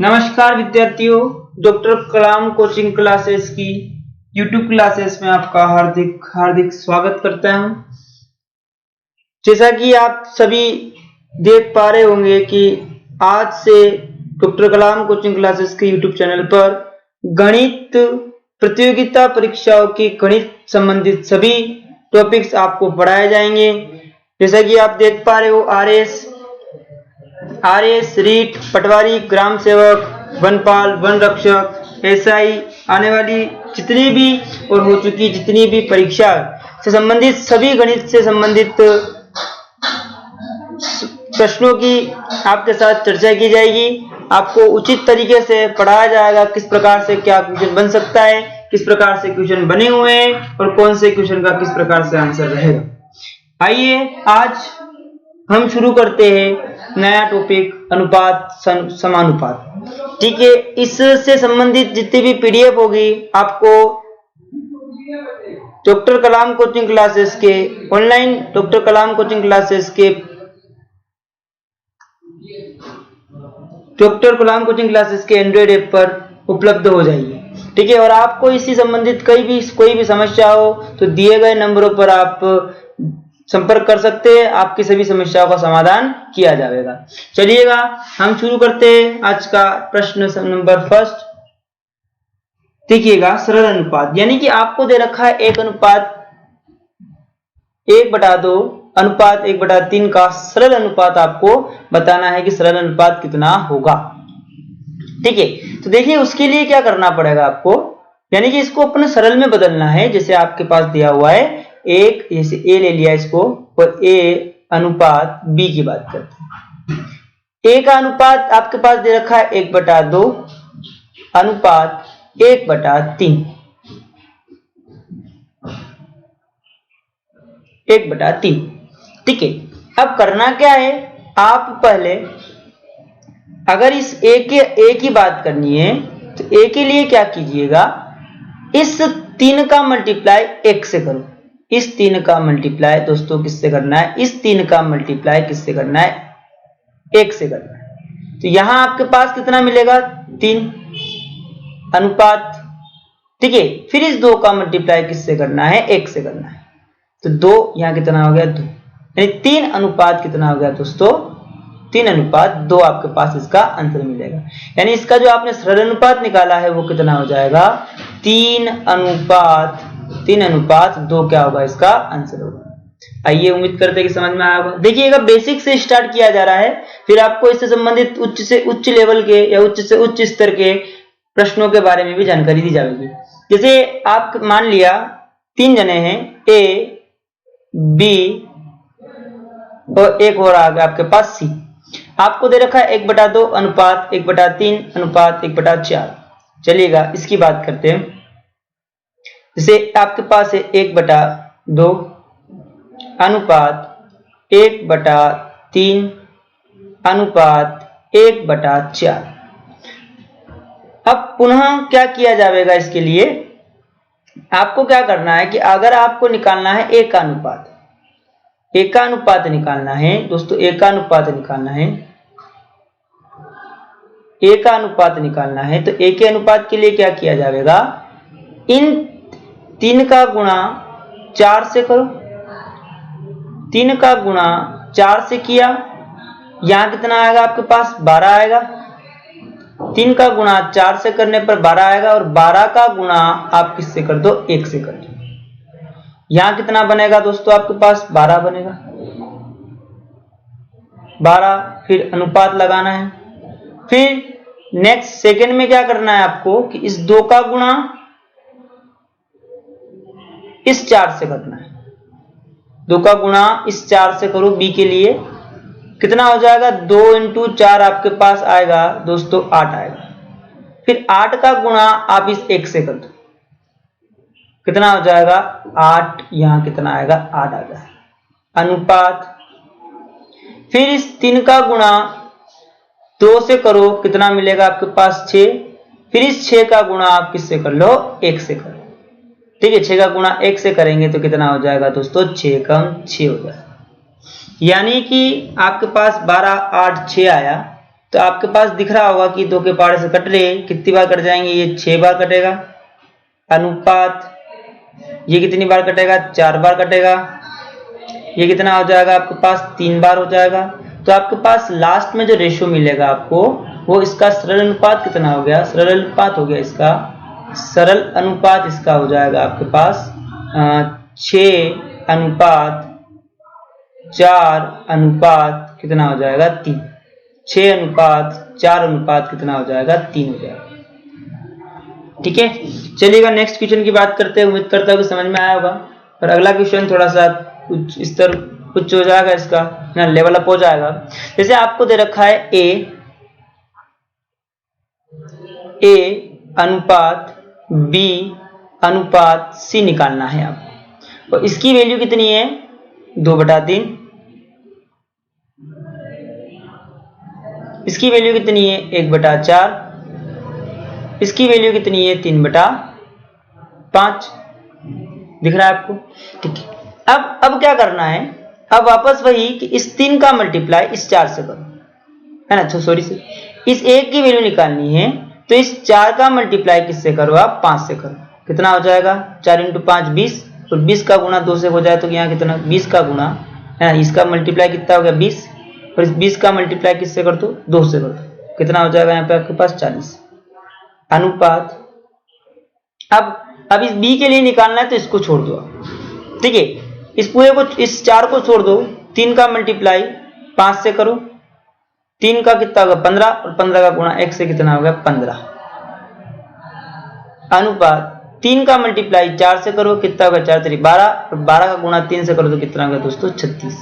नमस्कार विद्यार्थियों, डॉक्टर कलाम coaching classes की यूट्यूब क्लासेस में आपका हार्दिक स्वागत करता हूं। जैसा कि आप सभी देख पा रहे होंगे कि आज से डॉक्टर कलाम कोचिंग क्लासेस के यूट्यूब चैनल पर गणित प्रतियोगिता परीक्षाओं की गणित संबंधित सभी टॉपिक्स आपको पढ़ाए जाएंगे। जैसा कि आप देख पा रहे हो, आरएस, रीट, पटवारी, ग्राम सेवक, वनपाल, वन रक्षक, एसआई, आने वाली जितनी भी और हो चुकी जितनी भी परीक्षा से संबंधित सभी गणित से संबंधित प्रश्नों की आपके साथ चर्चा की जाएगी। आपको उचित तरीके से पढ़ाया जाएगा, किस प्रकार से क्या क्वेश्चन बन सकता है, किस प्रकार से क्वेश्चन बने हुए हैं और कौन से क्वेश्चन का किस प्रकार से आंसर रहेगा। आइए आज हम शुरू करते हैं नया टॉपिक, अनुपात समानुपात। ठीक है, इससे संबंधित जितनी भी पीडीएफ होगी आपको डॉक्टर कलाम कोचिंग क्लासेस के ऑनलाइन डॉक्टर कलाम कोचिंग क्लासेस के एंड्रॉइड ऐप पर उपलब्ध हो जाएगी। ठीक है, और आपको इसी संबंधित कोई भी समस्या हो तो दिए गए नंबरों पर आप संपर्क कर सकते हैं, आपकी सभी समस्याओं का समाधान किया जाएगा। चलिएगा हम शुरू करते हैं आज का प्रश्न नंबर फर्स्ट। देखिएगा, सरल अनुपात, यानी कि आपको दे रखा है 1/2 अनुपात 1/3 का सरल अनुपात आपको बताना है कि सरल अनुपात कितना होगा। ठीक है, तो देखिए उसके लिए क्या करना पड़ेगा आपको, यानी कि इसको अपने सरल में बदलना है। जैसे आपके पास दिया हुआ है एक, जैसे ए ले लिया इसको, और ए अनुपात बी की बात करते हैं। ए का अनुपात आपके पास दे रखा है 1/2 अनुपात 1/3। 1/3। ठीक है, अब करना क्या है, आप पहले अगर इस ए की बात करनी है तो ए के लिए क्या कीजिएगा, इस 3 का मल्टीप्लाई 1 से करो। इस 3 का मल्टीप्लाई दोस्तों किससे करना है, इस 3 का मल्टीप्लाई किससे करना है, 1 से करना है। तो यहां आपके पास कितना मिलेगा, 3 अनुपात। ठीक है, फिर इस 2 का मल्टीप्लाई किससे करना है, 1 से करना है। तो 2 यहां कितना हो गया, 2, यानी 3 अनुपात कितना हो गया दोस्तों, 3/2 आपके पास इसका आंसर मिलेगा। यानी इसका जो आपने सरल अनुपात निकाला है वो कितना हो जाएगा, 3/2 क्या होगा, इसका आंसर होगा। आइए उम्मीद करते हैं कि समझ में आया होगा। देखिएगा, बेसिक से स्टार्ट किया जा रहा है, फिर आपको इससे संबंधित उच्च से उच्च लेवल के या उच्च से उच्च स्तर के प्रश्नों के बारे में भी जानकारी दी जाएगी। जैसे आप मान लिया 3 जने हैं, ए, बी और एक और आ गया आपके पास सी। आपको दे रखा है 1/2 अनुपात 1/3 अनुपात 1/4। चलिएगा इसकी बात करते हैं। जैसे आपके पास है 1/2 अनुपात 1/3 अनुपात 1/4। अब पुनः क्या किया जाएगा, इसके लिए आपको क्या करना है कि अगर आपको निकालना है ए का अनुपात निकालना है दोस्तों, ए का अनुपात निकालना है तो ए के अनुपात के लिए क्या किया जाएगा, इन 3 का गुणा 4 से करो। 3 का गुणा 4 से किया, यहां कितना आएगा आपके पास, 12 आएगा। 3 का गुणा 4 से करने पर 12 आएगा, और 12 का गुणा आप किससे कर दो, 1 से कर दो। यहां कितना बनेगा दोस्तों, आपके पास 12 बनेगा। 12, फिर अनुपात लगाना है। फिर नेक्स्ट सेकंड में क्या करना है आपको कि इस 2 का गुणा इस 4 से करना है। 2 का गुणा इस 4 से करो बी के लिए, कितना हो जाएगा, 2 × 4 आपके पास आएगा दोस्तों 8 आएगा। फिर 8 का गुणा आप इस 1 से कर दो, कितना हो जाएगा 8, यहां कितना आएगा 8 आ जाएगा अनुपात। फिर इस 3 का गुणा 2 से करो, कितना मिलेगा आपके पास 6। फिर इस 6 का गुणा आप किससे कर लो, 1 से करो। ठीक है, 6 का गुणा 1 से करेंगे तो कितना हो जाएगा दोस्तों, 6 × 6 हो जाएगा। यानी कि आपके पास 12, 8, 6 आया। तो आपके पास दिख रहा होगा कि 2 के पहाड़े से कट रहे हैं, कितनी बार कट जाएंगे, ये 6 बार कटेगा। अनुपात ये कितनी बार कटेगा, 4 बार कटेगा। ये कितना हो जाएगा आपके पास, 3 बार हो जाएगा। तो आपके पास लास्ट में जो रेशियो मिलेगा आपको, वो इसका सरल अनुपात कितना हो गया, सरल अनुपात हो गया इसका, सरल अनुपात इसका हो जाएगा आपके पास 6:4 कितना हो जाएगा, 3। 6:4 कितना हो जाएगा, 3 हो जाएगा। ठीक है, चलिएगा नेक्स्ट क्वेश्चन की बात करते हैं। उम्मीद करता हूँ कि समझ में आया होगा। और अगला क्वेश्चन थोड़ा सा कुछ स्तर उच्च हो जाएगा, इसका ना लेवल अप हो जाएगा। जैसे आपको दे रखा है ए अनुपात बी अनुपात सी निकालना है आपको। और इसकी वैल्यू कितनी है, 2/3। इसकी वैल्यू कितनी है, 1/4। इसकी वैल्यू कितनी है, 3/5। दिख रहा है आपको? ठीक है, अब क्या करना है, अब वापस वही कि इस 3 का मल्टीप्लाई इस 4 से करो, है ना। सॉरी से इस 1 की वैल्यू निकालनी है, तो इस 4 का मल्टीप्लाई किससे करो आप, 5 से करो। कितना हो जाएगा, 4 × 5 20, और 20 का गुणा 2 से हो जाए तो यहाँ कितना, 20 का गुणा, है ना, इसका मल्टीप्लाई कितना हो गया 20, और इस 20 का मल्टीप्लाई किससे कर दो, 2 से कर दो। कितना हो जाएगा यहाँ पे आपके पास 40। अनुपात अब इस b के लिए निकालना है तो इसको छोड़ दो आप। ठीक है, इस पूरे को, इस 4 को छोड़ दो, 3 का मल्टीप्लाई 5 से करो, 3 का कितना होगा 15, और 15 का गुणा 1 से कितना होगा 15। अनुपात 3 का मल्टीप्लाई 4 से करो, कितना होगा 4 3 12, और 12 का गुणा 3 से करो तो कितना होगा दोस्तों 36।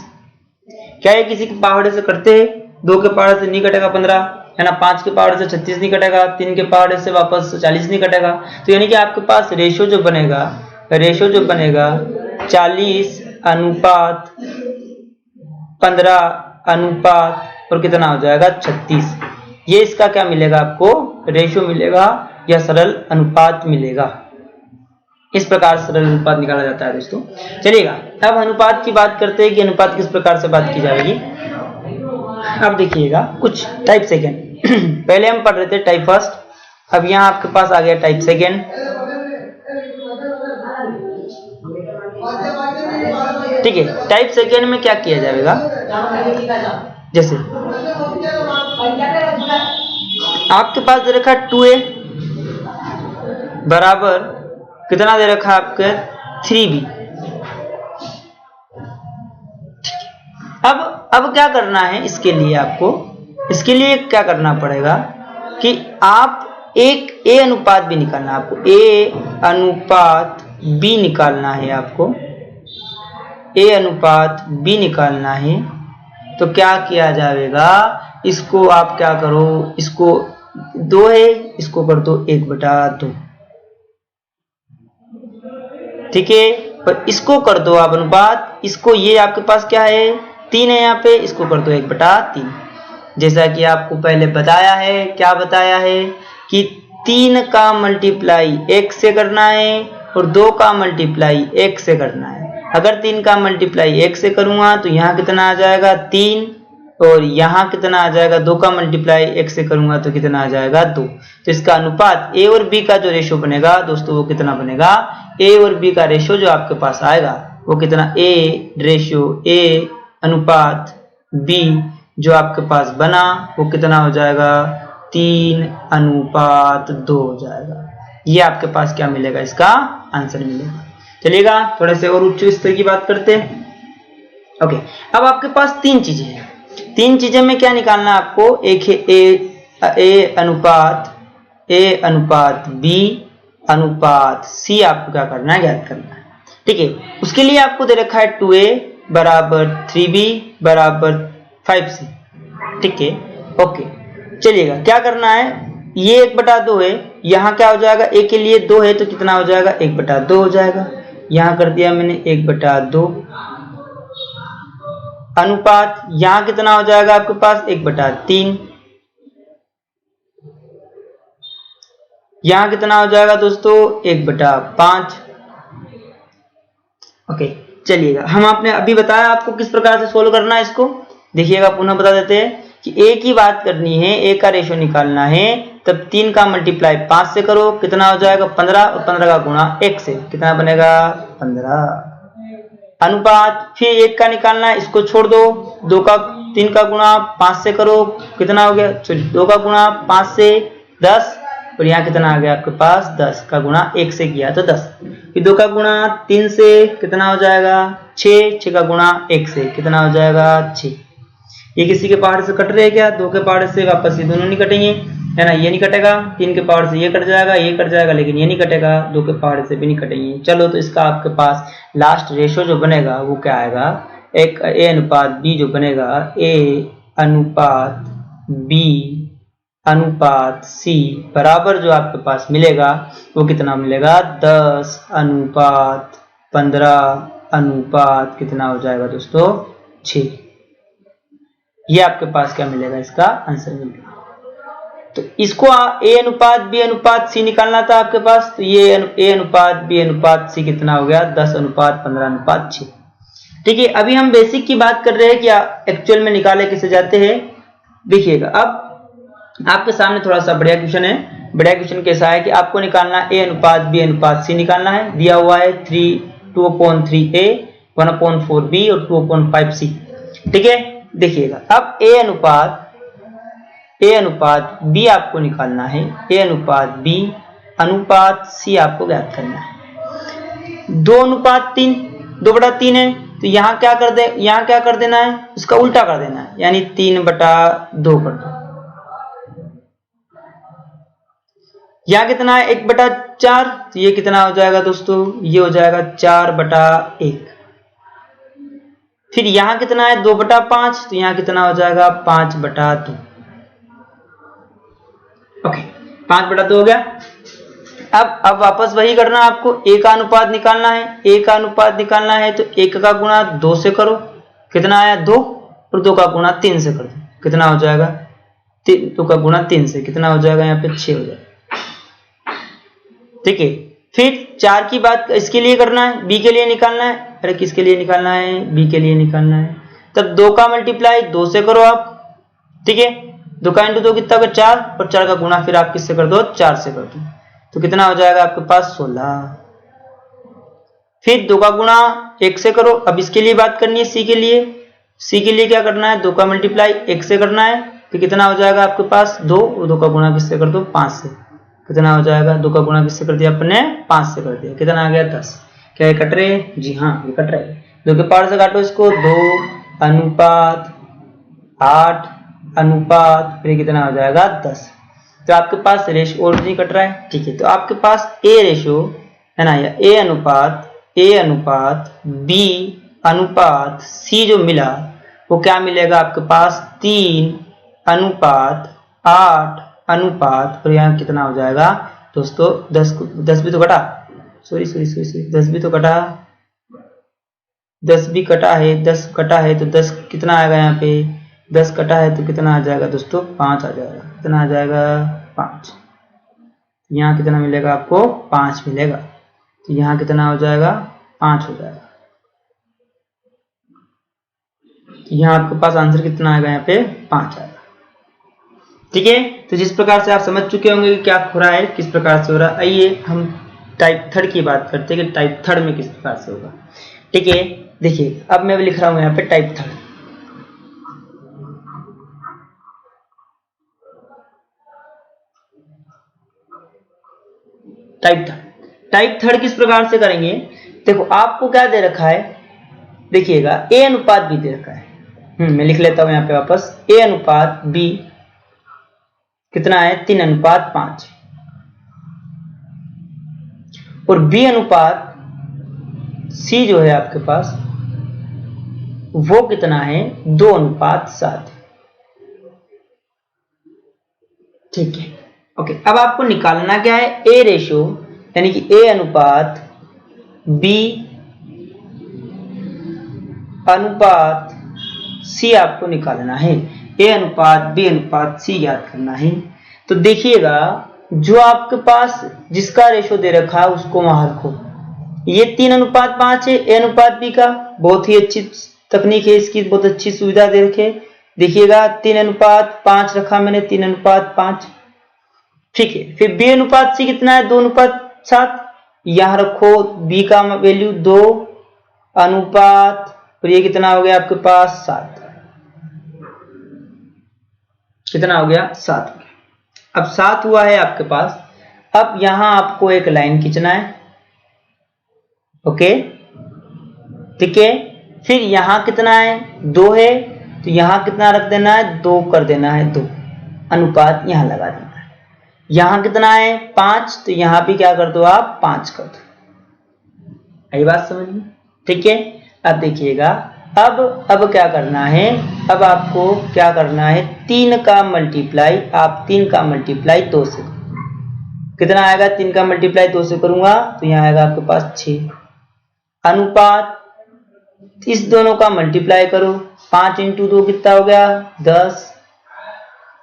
क्या है, किसी के पहाड़े से करते हैं, 2 के पहाड़े से नहीं कटेगा 15, है ना, 5 के पहाड़े से 36 नहीं कटेगा, 3 के पहाड़े से वापस 40 नहीं कटेगा। तो यानी कि आपके पास रेशियो जो बनेगा 40:15 और कितना हो जाएगा 36। ये इसका क्या मिलेगा आपको, रेशियो मिलेगा या सरल अनुपात मिलेगा। इस प्रकार सरल अनुपात निकाला जाता है दोस्तों। चलिएगा अब अनुपात की बात करते हैं कि अनुपात किस प्रकार से बात की जाएगी। अब देखिएगा कुछ टाइप सेकेंड पहले हम पढ़ रहे थे टाइप फर्स्ट, अब यहाँ आपके पास आ गया टाइप सेकेंड। ठीक है, टाइप सेकेंड में क्या किया जाएगा, जैसे आपके पास दे रखा 2a बराबर कितना दे रखा आपके 3b। अब क्या करना है इसके लिए, आपको इसके लिए क्या करना पड़ेगा कि आप एक a अनुपात भी निकालना है, आपको a अनुपात b निकालना है, आपको a अनुपात b निकालना है। तो क्या किया जाएगा, इसको आप क्या करो, इसको 2 है, इसको कर दो 1/2। ठीक है, पर इसको कर दो आप अनुपात, इसको, ये आपके पास क्या है 3 है यहाँ पे, इसको कर दो 1/3। जैसा कि आपको पहले बताया है, क्या बताया है कि 3 का मल्टीप्लाई 1 से करना है और 2 का मल्टीप्लाई 1 से करना है। अगर 3 का मल्टीप्लाई 1 से करूंगा तो यहाँ कितना आ जाएगा 3, और यहाँ कितना आ जाएगा 2 का मल्टीप्लाई 1 से करूंगा तो कितना आ जाएगा 2। तो इसका अनुपात a और b का जो रेशियो बनेगा दोस्तों, वो कितना बनेगा, a और b का रेशियो जो आपके पास आएगा वो कितना, a अनुपात b जो आपके पास बना वो कितना हो जाएगा 3:2 हो जाएगा। ये आपके पास क्या मिलेगा, इसका आंसर मिलेगा। चलिएगा थोड़े से और उच्च स्तर की बात करते हैं। ओके, अब आपके पास 3 चीजें हैं, 3 चीजें में क्या निकालना है आपको, एक है a अनुपात b अनुपात c, आपको क्या करना है, ज्ञात करना है। ठीक है, उसके लिए आपको दे रखा है 2a बराबर 3b बराबर 5c। ठीक है, ओके, चलिएगा क्या करना है, ये 1/2 है, यहाँ क्या हो जाएगा, a के लिए 2 है तो कितना हो जाएगा 1/2 हो जाएगा। यहाँ कर दिया मैंने 1/2 अनुपात, यहाँ कितना हो जाएगा आपके पास 1/3, यहाँ कितना हो जाएगा दोस्तों 1/5। ओके, चलिएगा हम आपने अभी बताया आपको किस प्रकार से सोल्व करना है इसको, देखिएगा पुनः बता देते हैं। कि ए की बात करनी है, ए का रेशो निकालना है, तब 3 का मल्टीप्लाई 5 से करो, कितना हो जाएगा 15, और 15 का गुणा 1 से कितना बनेगा 15। अनुपात फिर 1 का निकालना है, इसको छोड़ दो, 3 का गुणा 5 से करो, कितना हो गया 2 का गुणा 5 से 10, और यहाँ कितना आ गया आपके पास 10 का गुणा 1 से किया तो 10, फिर 2 का गुणा 3 से कितना हो जाएगा 6, 6 का गुणा 1 से कितना हो जाएगा 6। ये किसी के पहाड़ से कट रहे हैं क्या? 2 के पहाड़ से वापस ये दोनों नहीं कटेंगे, है ना, ये नहीं कटेगा, 3 के पहाड़ से ये कट जाएगा, ये कट जाएगा, लेकिन ये नहीं कटेगा, 2 के पहाड़ से भी नहीं कटेंगे। चलो तो इसका आपके पास लास्ट रेशो जो बनेगा वो क्या आएगा, एक ए अनुपात बी जो बनेगा, ए अनुपात बी अनुपात सी बराबर जो आपके पास मिलेगा वो कितना मिलेगा 10 अनुपात 15 अनुपात कितना हो जाएगा दोस्तों 6। ये आपके पास क्या मिलेगा, इसका आंसर मिलेगा। तो इसको ए अनुपात बी अनुपात सी निकालना था आपके पास, तो ये ए अनुपात बी अनुपात सी कितना हो गया 10 अनुपात 15 अनुपात 6। ठीक है, अभी हम बेसिक की बात कर रहे हैं कि एक्चुअल में निकाले कैसे जाते हैं। देखिएगा अब आपके सामने थोड़ा सा बढ़िया क्वेश्चन है। बढ़िया क्वेश्चन कैसा है कि आपको निकालना ए अनुपात बी अनुपात सी निकालना है। दिया हुआ है 2/3 ए 1/4 बी और 2/5 सी। ठीक है, देखिएगा अब ए अनुपात बी आपको निकालना है, ए अनुपात बी अनुपात सी आपको ज्ञात करना है। 2/3 2/3 है, तो यहाँ क्या कर देना है, उसका उल्टा कर देना है, यानी 3/2 कर दो। यहाँ कितना है 1/4, तो ये कितना हो जाएगा दोस्तों, ये हो जाएगा 4/1। फिर यहाँ कितना है 2/5, तो यहाँ कितना हो जाएगा 5/2। ओके, 5/2 हो गया। अब वापस वही करना है आपको, ए का अनुपात निकालना है। ए का अनुपात निकालना है तो 1 का गुणा 2 से करो, कितना आया 2, और 2 का गुणा 3 से कर दो, कितना हो जाएगा 2 का गुणा 3 से कितना हो जाएगा यहाँ पे 6 हो जाएगा। ठीक है, फिर 4 की बात इसके लिए करना है, बी के लिए निकालना है। अरे किसके लिए निकालना है, बी के लिए निकालना है। तब 2 का मल्टीप्लाई 2 से करो आप। ठीक है, 2 का इंटू 2 कितना होगा 4, और 4 का गुणा फिर आप किससे कर दो 4 से कर दो, तो कितना हो जाएगा आपके पास 16। फिर 2 का गुणा 1 से करो। अब इसके लिए बात करनी है सी के लिए। सी के लिए क्या करना है 2 का मल्टीप्लाई 1 से करना है, तो कितना हो जाएगा आपके पास 2, और 2 का गुणा किससे कर दो 5 से, कितना हो जाएगा 2 का गुणा किससे कर दिया अपने 5 से कर दिया, कितना आ गया 10। क्या ये कट रहे, जी हाँ ये कट रहे। 2 के पावर से काटो इसको, 2 अनुपात 8 अनुपात फिर कितना हो जाएगा 10। तो आपके पास रेशो और नहीं कट रहा है। ठीक है, तो आपके पास ए रेशो है ना, या ए अनुपात बी अनुपात सी जो मिला वो क्या मिलेगा आपके पास 3 अनुपात 8 अनुपात, और यहाँ कितना हो जाएगा दोस्तों 10 भी तो कटा, सॉरी 10 भी तो कटा, 10 भी कटा है, 10 कटा है तो 10 कितना आएगा यहाँ पे 10 कटा है तो कितना आ जाएगा दोस्तों 5 आ जाएगा, कितना आ जाएगा 5। यहाँ कितना मिलेगा आपको 5 मिलेगा, तो यहाँ कितना हो जाएगा 5 हो जाएगा। यहाँ आपके पास आंसर कितना आएगा यहाँ पे 5 आएगा। ठीक है, तो जिस प्रकार से आप समझ चुके होंगे कि क्या हो रहा है, किस प्रकार से हो रहा है। आइए हम टाइप 3 की बात करते हैं कि टाइप 3 में किस प्रकार से होगा। ठीक है, देखिए अब मैं लिख रहा हूं यहाँ पे टाइप 3। टाइप 3 किस प्रकार से करेंगे, देखो आपको क्या दे रखा है, देखिएगा ए अनुपात बी दे रखा है। मैं लिख लेता हूं यहाँ पे वापस, ए अनुपात बी कितना है 3 अनुपात 5, और बी अनुपात सी जो है आपके पास वो कितना है 2 अनुपात 7। ठीक है, ओके। अब आपको निकालना क्या है, ए रेशो यानी कि ए अनुपात बी अनुपात सी आपको निकालना है। ए अनुपात बी अनुपात सी याद करना है। तो देखिएगा जो आपके पास जिसका रेशो दे रखा है उसको वहां रखो। ये 3 अनुपात 5 है ए अनुपात बी का, बहुत ही अच्छी तकनीक है इसकी, बहुत अच्छी सुविधा दे रखे। देखिएगा 3:5 रखा मैंने, 3:5। ठीक है, फिर b अनुपात c कितना है, 2:7। यहां रखो b का वैल्यू 2 अनुपात, और ये कितना हो गया आपके पास 7। कितना हो गया 7। अब 7 हुआ है आपके पास। अब यहां आपको एक लाइन खींचना है। ओके, ठीक है। फिर यहां कितना है, 2 है, तो यहां कितना रख देना है, 2 कर देना है, 2 अनुपात यहां लगा देना है। यहां कितना है 5, तो यहां भी क्या कर दो आप, 5 कर दो। आई बात समझ में? ठीक है। अब देखिएगा, अब क्या करना है, अब आपको क्या करना है, 3 का मल्टीप्लाई, आप 3 का मल्टीप्लाई 2 से, कितना आएगा, 3 का मल्टीप्लाई 2 से करूंगा तो यहां आएगा आपके पास 6 अनुपात, इस दोनों का मल्टीप्लाई करो, 5 × 2 कितना हो गया 10,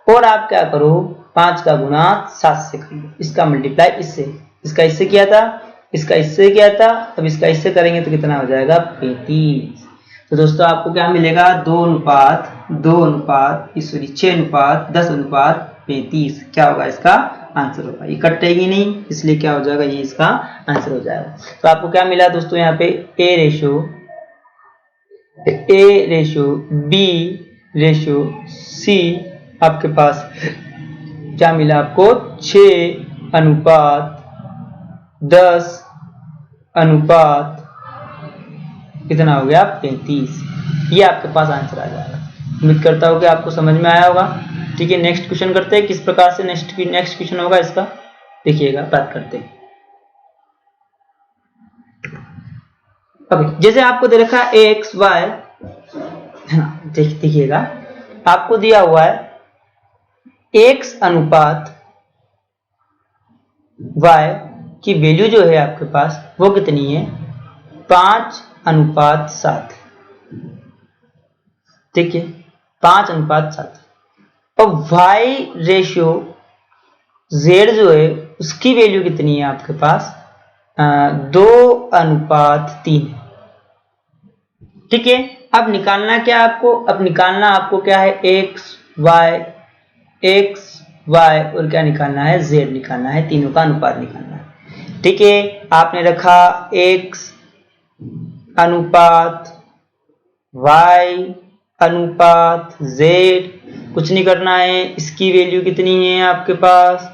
और आप क्या करो 5 का गुणा 7 से करो, इसका मल्टीप्लाई इससे, इसका इससे किया था, इसका इससे किया था, अब इसका इससे करेंगे तो कितना हो जाएगा 35। तो दोस्तों आपको क्या मिलेगा, 6:10:35 क्या होगा इसका आंसर होगा। ये कटेगी नहीं, इसलिए क्या हो जाएगा, ये इसका आंसर हो जाएगा। तो आपको क्या मिला दोस्तों, यहाँ पे a रेशो b c आपके पास क्या मिला, आपको 6:10 अनुपात कितना हो गया 35। ये आपके पास आंसर आ जाएगा। उम्मीद करता हूँ कि आपको समझ में आया होगा। ठीक है, नेक्स्ट क्वेश्चन करते हैं, किस प्रकार से नेक्स्ट क्वेश्चन होगा इसका, देखिएगा बात करते हैं। अब जैसे आपको दे रखा है x y, देखिएगा आपको दिया हुआ है x अनुपात y की वैल्यू जो है आपके पास वो कितनी है, 5:7। ठीक है, 5:7। और y रेशियो z जो है उसकी वैल्यू कितनी है आपके पास, 2:3। ठीक है, अब निकालना क्या आपको, अब निकालना आपको क्या है, x y और क्या निकालना है, z निकालना है, तीनों का अनुपात निकालना है। ठीक है, आपने रखा x अनुपात y अनुपात z, कुछ नहीं करना है, इसकी वैल्यू कितनी है आपके पास,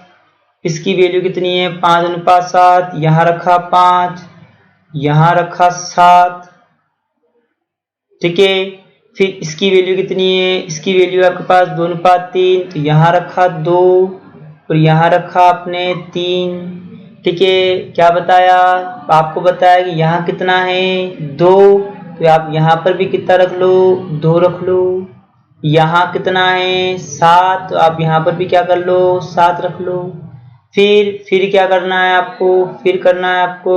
इसकी वैल्यू कितनी है 5:7, यहां रखा 5, यहां रखा 7। ठीक है, फिर इसकी वैल्यू कितनी है, इसकी वैल्यू आपके पास 2:3, तो यहां रखा 2 और यहां रखा आपने 3। ठीक है, क्या बताया आपको, बताया कि यहाँ कितना है 2, तो आप यहाँ पर भी कितना रख लो, 2 रख लो। यहाँ कितना है 7, तो आप यहाँ पर भी क्या कर लो, 7 रख लो। फिर क्या करना है आपको, फिर करना है आपको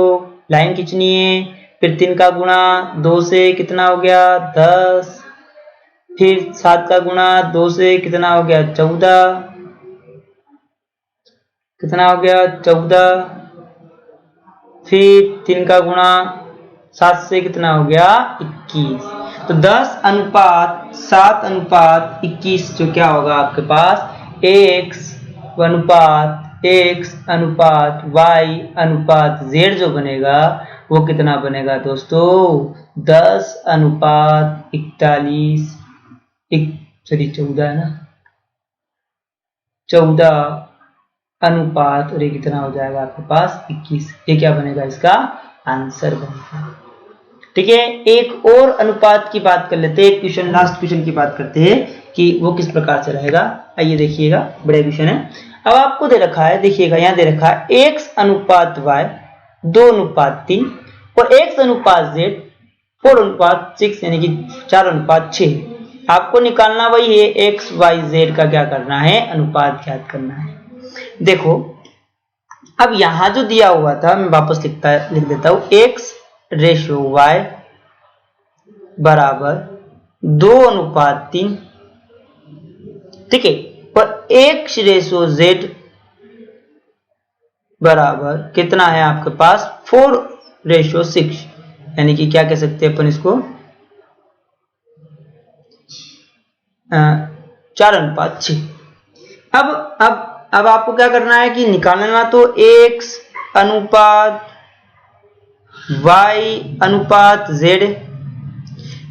लाइन खींचनी है, फिर 3 का गुणा 2 से कितना हो गया 10, फिर 7 का गुणा 2 से कितना हो गया 14, कितना हो गया 14, फिर 3 का गुणा 7 से कितना हो गया 21। तो 10:7:21 जो क्या होगा आपके पास, x अनुपात y अनुपात z जो बनेगा वो कितना बनेगा दोस्तों, 10:41, सॉरी 14 है ना, 14 अनुपात, और ये कितना हो जाएगा आपके पास 21। ये क्या बनेगा, इसका आंसर बनेगा। ठीक है, एक और अनुपात की बात कर लेते हैं, एक क्वेश्चन, लास्ट क्वेश्चन की बात करते हैं कि वो किस प्रकार से रहेगा। आइए देखिएगा, बड़ा क्वेश्चन है। अब आपको दे रखा है, देखिएगा यहाँ दे रखा है x अनुपात y 2:3 और x अनुपात z 4:6 यानी कि 4:6। आपको निकालना वही है, x y z का क्या करना है, अनुपात ज्ञात करना है। देखो अब यहां जो दिया हुआ था, मैं वापस लिख देता हूं, x रेशो y बराबर 2:3। ठीक है, और x रेशो z बराबर कितना है आपके पास 4:6, यानी कि क्या कह सकते हैं अपन इसको, 4:6। अब आपको क्या करना है कि निकालना तो x अनुपात y अनुपात z,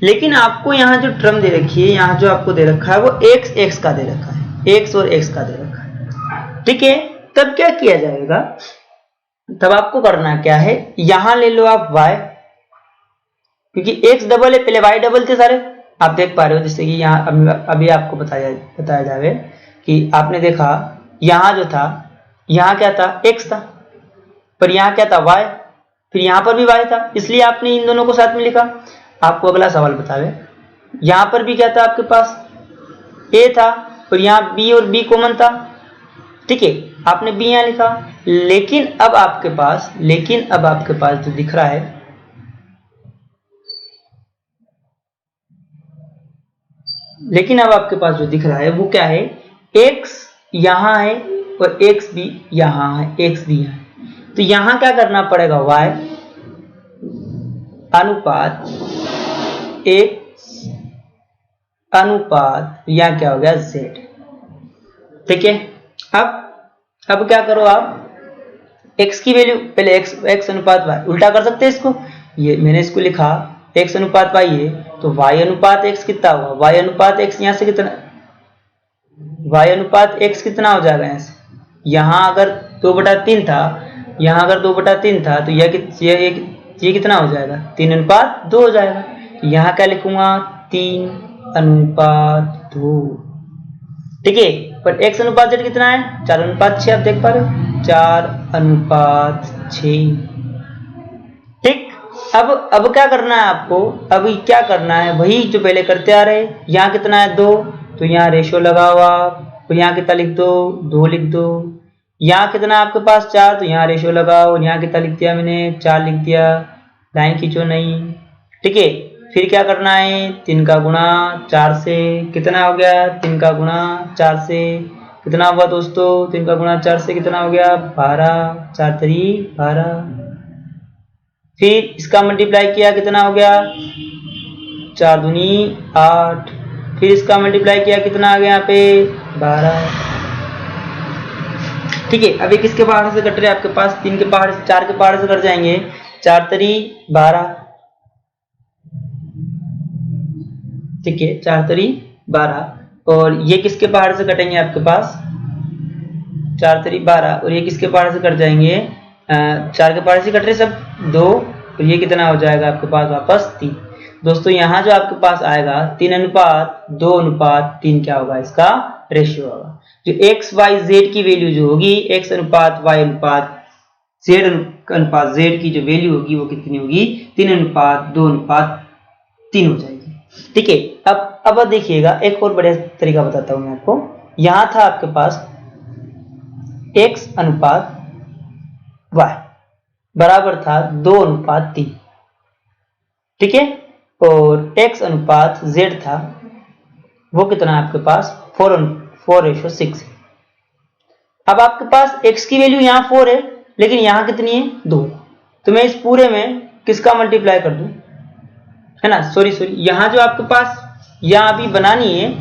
लेकिन आपको यहाँ जो टर्म दे रखी है, यहाँ जो आपको दे रखा है वो x का दे रखा है, x और x का दे रखा है। ठीक है, तब क्या किया जाएगा, तब आपको करना क्या है, यहां ले लो आप y, क्योंकि x डबल है, पहले y डबल थे सारे, आप देख पा रहे हो। जैसे कि यहाँ अभी आपको बताया जावे कि आपने देखा यहाँ जो था, यहाँ क्या था, x था, पर यहाँ क्या था, y, फिर यहाँ पर भी y था, इसलिए आपने इन दोनों को साथ में लिखा। आपको अगला सवाल बतावे, यहाँ पर भी क्या था आपके पास, a था, और यहाँ b और b कॉमन था। ठीक है, आपने b यहाँ लिखा, लेकिन अब आपके पास जो दिख रहा है, वो क्या है, x यहाँ है और x भी यहाँ है, तो यहाँ क्या करना पड़ेगा, y अनुपात x अनुपात यहाँ क्या हो गया, z। ठीक है, अब क्या करो आप, x की वैल्यू पहले x अनुपात y, उल्टा कर सकते हैं इसको, ये मैंने इसको लिखा x अनुपात y है, तो y अनुपात x कितना हुआ, y अनुपात x यहाँ से कितना, y अनुपात x कितना हो जाएगा, यहाँ से, यहाँ अगर 2/3 था, यहाँ अगर 2/3 था, तो ये कितना हो जाएगा, 3:2 हो जाएगा। तो यहाँ क्या लिखूंगा, 3:2। ठीक है, पर x अनुपात z कितना है, 4:6, आप देख पा रहे हो, 4:6। ठीक, अब क्या करना है आपको, अभी क्या करना है, वही जो पहले करते आ रहे। यहाँ कितना है, 2, तो यहाँ रेशियो लगा हुआ, और यहाँ कितना लिख दो, 2 लिख दो। यहाँ कितना आपके पास, 4, तो यहाँ रेशियो लगाओ, और यहाँ कितना लिख दिया मैंने, 4 लिख दिया, लाइन खींचो नहीं। ठीक है, फिर क्या करना है, 3 का गुणा 4 से, कितना हो गया, 3 का गुणा 4 से कितना हुआ दोस्तों, 3 का गुणा 4 से कितना हो गया, 12, 4 3 12। फिर इसका मल्टीप्लाई किया, कितना हो गया, 4 दूनी 8। फिर इसका मल्टीप्लाई किया, कितना आ गया यहाँ पे, 12। ठीक है, अब एक इसके पहाड़ से कट रहे आपके पास, 3 के पहाड़ से, 4 के पहाड़ से कट जाएंगे, 4 3 12। ठीक है, 4 3 12, और ये किसके पहाड़ से कटेंगे आपके पास, 4 3 12, और ये किसके पहाड़ से कट जाएंगे, 4 के पहाड़ से कट रहे सब 2, तो ये कितना हो जाएगा आपके पास वापस 3। दोस्तों यहाँ जो आपके पास आएगा 3:2:3 क्या होगा, इसका रेशियो होगा। जो x y z की वैल्यू जो होगी, x अनुपात y अनुपात z अनुपात z की जो वैल्यू होगी वो कितनी होगी, 3:2:3 हो जाएगी। ठीक है, अब देखिएगा, एक और बढ़िया तरीका बताता हूं मैं आपको। यहां था आपके पास x अनुपात y बराबर था 2:3। ठीक है, और x अनुपात z था, वो कितना आपके पास 4:6। अब आपके पास x की वैल्यू यहाँ 4 है, लेकिन यहाँ कितनी है, 2। तो मैं इस पूरे में किसका मल्टीप्लाई कर दूं, है ना, सॉरी यहाँ जो आपके पास यहाँ अभी बनानी है,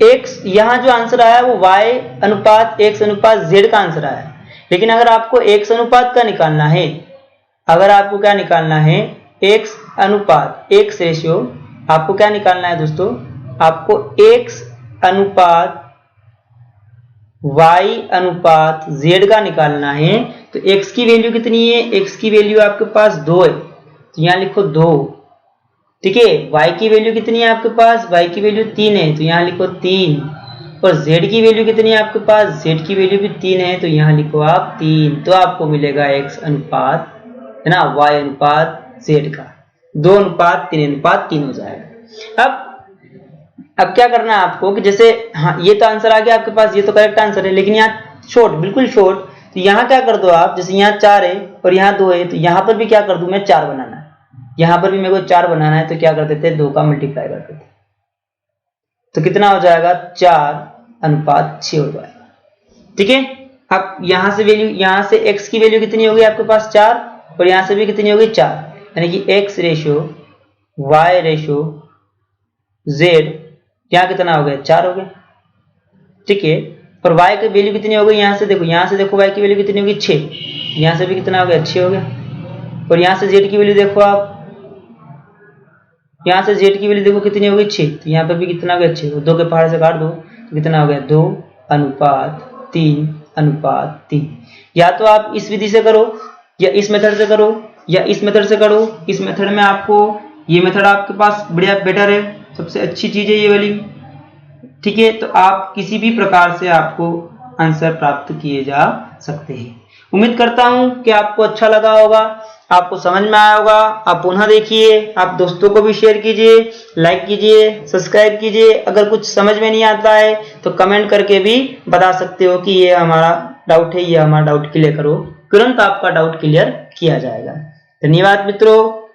x यहाँ जो आंसर आया वो y अनुपात x अनुपात z का आंसर आया। लेकिन अगर आपको x अनुपात का निकालना है, अगर आपको क्या निकालना है, x अनुपात x रेशियो, आपको क्या निकालना है दोस्तों, आपको x अनुपात y अनुपात z का निकालना है। तो x की वैल्यू कितनी है, x की वैल्यू आपके पास 2 है, तो यहाँ लिखो 2। ठीक है, y की वैल्यू कितनी है आपके पास, y की वैल्यू 3 है, तो यहाँ लिखो 3। और z की वैल्यू कितनी है आपके पास, z की वैल्यू भी 3 है, तो यहाँ लिखो आप 3। तो आपको मिलेगा x अनुपात, है ना, y अनुपात z का 2:3:3 हो जाएगा। अब क्या करना है आपको कि जैसे, हाँ ये तो आंसर आ गया आपके पास, ये तो करेक्ट आंसर है, लेकिन यहाँ शॉर्ट, बिल्कुल शॉर्ट। तो यहाँ क्या कर दो आप, जैसे यहाँ 4 है और यहाँ 2 है, तो यहाँ पर भी क्या कर दूं मैं, 4 बनाना है, यहाँ पर भी मेरे को 4 बनाना है, तो क्या कर देते हैं, 2 का मल्टीप्लाई कर देते, तो कितना हो जाएगा, 4:6 हो जाएगा। ठीक है, अब यहाँ से वैल्यू, यहाँ से x की वैल्यू कितनी होगी आपके पास 4, और यहाँ से भी कितनी होगी 4, यानी कि x ratio y ratio z यहाँ कितना हो गया 4 हो गया, ठीक है। और y की वैल्यू कितनी हो गई, यहाँ से देखो y की वैल्यू कितनी होगी 6, यहाँ से भी कितना हो गया 6 हो गया। और यहाँ से z की वैल्यू देखो आप, यहाँ से z की वैल्यू देखो कितनी हो गई 6, तो यहाँ पे भी कितना हो गया 6, 2 के पहाड़ से काट दो तो कितना हो गया 2:3:3। या तो आप इस विधि से करो या इस मेथड से करो या इस मेथड से करो। इस मेथड में आपको ये मेथड आपके पास बढ़िया बेटर है, सबसे अच्छी चीज है ये वाली, ठीक है। तो आप किसी भी प्रकार से आपको आंसर प्राप्त किए जा सकते हैं। उम्मीद करता हूं कि आपको अच्छा लगा होगा, आपको समझ में आया होगा। आप पुनः देखिए, आप दोस्तों को भी शेयर कीजिए, लाइक कीजिए, सब्सक्राइब कीजिए। अगर कुछ समझ में नहीं आता है तो कमेंट करके भी बता सकते हो कि ये हमारा डाउट है, ये हमारा डाउट क्लियर करो, तुरंत आपका डाउट क्लियर किया जाएगा। धन्यवाद मित्रों।